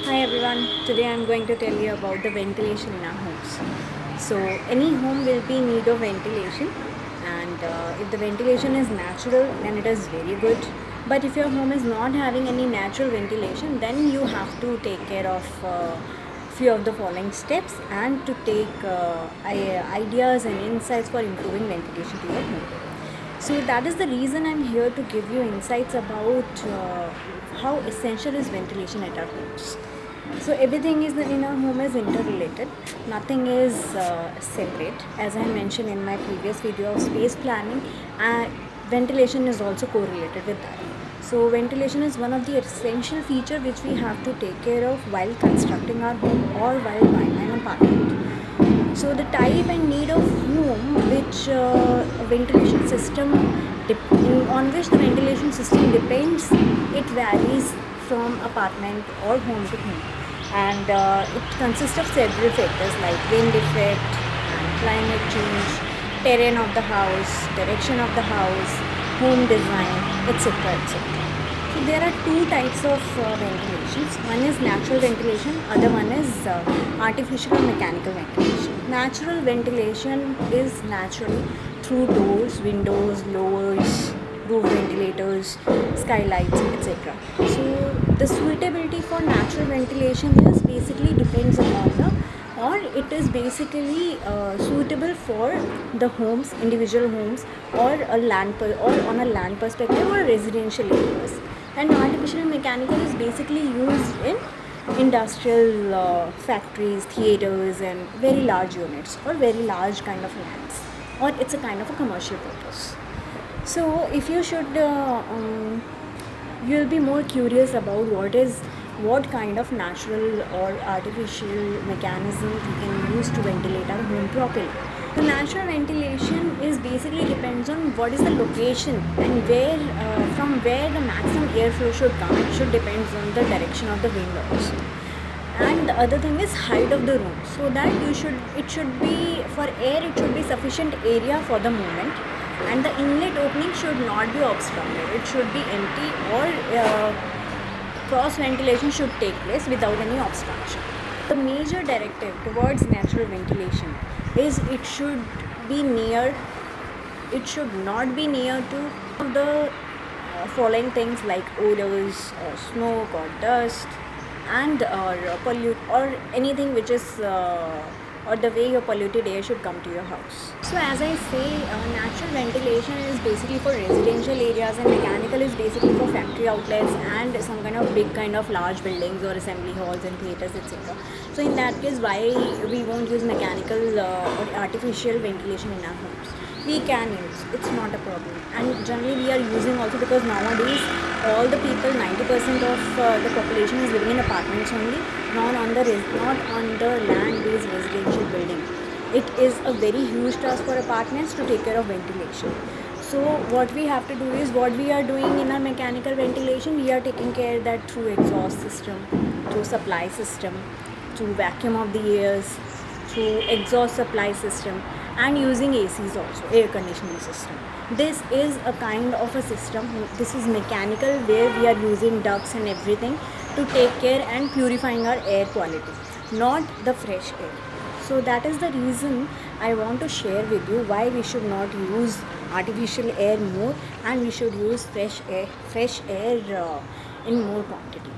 Hi everyone, today I'm going to tell you about the ventilation in our homes. So, any home will be in need of ventilation, and if the ventilation is natural, then it is very good. But if your home is not having any natural ventilation, then you have to take care of few of the following steps and to take ideas and insights for improving ventilation to your home. So that is the reason I'm here to give you insights about how essential is ventilation at our homes. So everything is in our home is interrelated. Nothing is separate. As I mentioned in my previous video of space planning, ventilation is also correlated with that. So ventilation is one of the essential feature which we have to take care of while constructing our home or while buying an apartment. So the type and need of home which ventilation system on which the ventilation system depends, it varies from apartment or home to home, and it consists of several factors like wind effect and climate change, terrain of the house, direction of the house, home design, etc., etc. So there are two types of ventilations. One is natural ventilation, other one is artificial or mechanical ventilation. Natural ventilation is naturally through doors, windows, lowers, roof ventilators, skylights, etc. So the suitability for natural ventilation is basically depends upon the, or it is basically suitable for the homes, individual homes, or a or on a land perspective or residential areas. And artificial mechanical is basically used in industrial factories, theaters, and very large units or very large kind of lands, or it's a kind of a commercial purpose. So if you should you'll be more curious about what kind of natural or artificial mechanism we can use to ventilate our home properly. So natural ventilation is basically depends on what is the location and where from where the maximum airflow should come. It should depends on the direction of the wind also. And the other thing is height of the room, so that it should be for air, it should be sufficient area for the movement, and the inlet opening should not be obstructed. It should be empty, or cross ventilation should take place without any obstruction. The major directive towards natural ventilation is it should not be near to the following things like odors or smoke or dust, and or pollute or anything which is or the way your polluted air should come to your house. So as I say, natural ventilation is basically for residential areas, and mechanical is basically for factory outlets and some kind of big kind of large buildings or assembly halls and theaters, etc. So in that case, why we won't use mechanical or artificial ventilation in our homes? We can use, it's not a problem, and generally we are using also because nowadays all the people, 90% of the population is living in apartments only, not on the land based residential building. It is a very huge task for apartments to take care of ventilation. So what we have to do is, what we are doing in our mechanical ventilation, we are taking care that through exhaust system, through supply system, through vacuum of the airs, through exhaust supply system, and using ACs also, air conditioning system. This is a kind of a system. This is mechanical, where we are using ducts and everything to take care and purifying our air quality, not the fresh air. So that is the reason I want to share with you why we should not use artificial air more, and we should use fresh air in more quantity.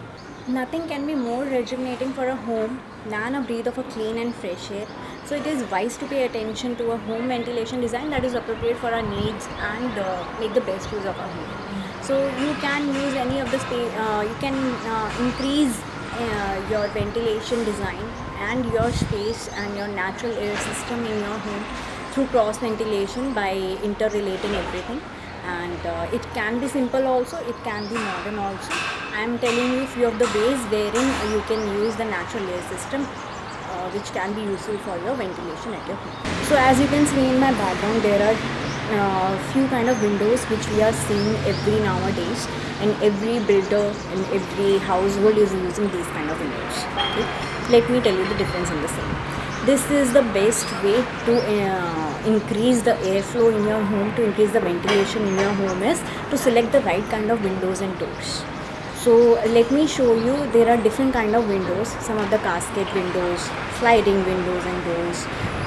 Nothing can be more rejuvenating for a home than a breath of a clean and fresh air. So it is wise to pay attention to a home ventilation design that is appropriate for our needs, and make the best use of our home. So you can use any of the space, you can increase your ventilation design and your space and your natural air system in your home through cross ventilation by interrelating everything. And it can be simple also, it can be modern also. I am telling you few of the ways wherein you can use the natural air system, which can be useful for your ventilation at your home. So as you can see in my background, there are few kind of windows which we are seeing every nowadays, and every builder and every household is using these kind of windows. Okay? Let me tell you the difference in the same. This is the best way to increase the airflow in your home, to increase the ventilation in your home, is to select the right kind of windows and doors. So let me show you, there are different kind of windows, some of the casket windows, sliding windows and doors,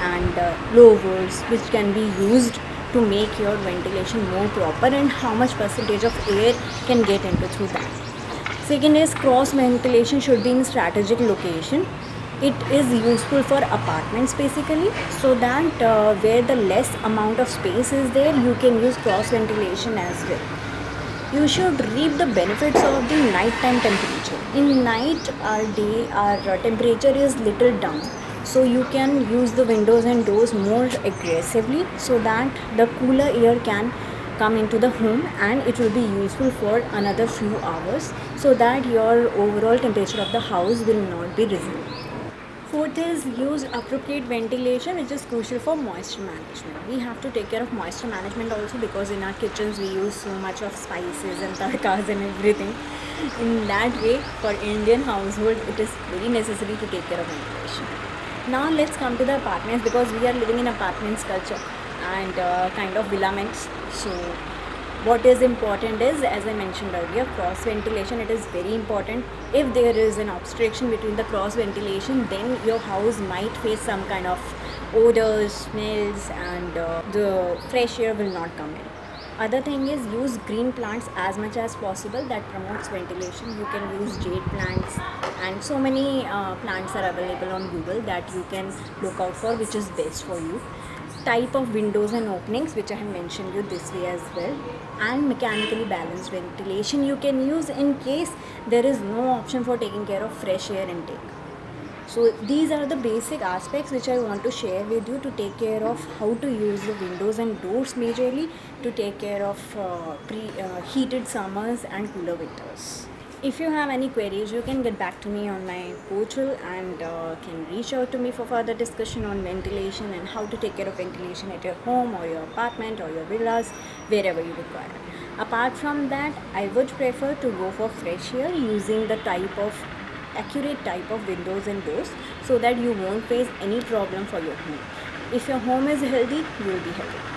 and louvers, which can be used to make your ventilation more proper, and how much percentage of air can get into through that. Second is cross ventilation should be in strategic location. It is useful for apartments basically, so that where the less amount of space is there, you can use cross ventilation as well. You should reap the benefits of the nighttime temperature. In night, our temperature is little down, so you can use the windows and doors more aggressively, so that the cooler air can come into the home, and it will be useful for another few hours, so that your overall temperature of the house will not be risen. Fourth is use appropriate ventilation, which is crucial for moisture management. We have to take care of moisture management also, because in our kitchens we use so much of spices and tadkas and everything. In that way, for Indian household, it is very necessary to take care of ventilation. Now let's come to the apartments, because we are living in apartments culture and kind of villaments. So what is important is, as I mentioned earlier, cross ventilation. It is very important. If there is an obstruction between the cross ventilation, then your house might face some kind of odors, smells, and the fresh air will not come in. Other thing is, use green plants as much as possible. That promotes ventilation. You can use jade plants, and so many plants are available on Google that you can look out for, which is best for you. Type of windows and openings, which I have mentioned you this way as well, and mechanically balanced ventilation you can use in case there is no option for taking care of fresh air intake. So these are the basic aspects which I want to share with you to take care of how to use the windows and doors majorly to take care of heated summers and cooler winters. If you have any queries, you can get back to me on my portal, and can reach out to me for further discussion on ventilation and how to take care of ventilation at your home or your apartment or your villas, wherever you require. Apart from that, I would prefer to go for fresh air using the accurate type of windows and doors, so that you won't face any problem for your home. If your home is healthy, you will be healthy.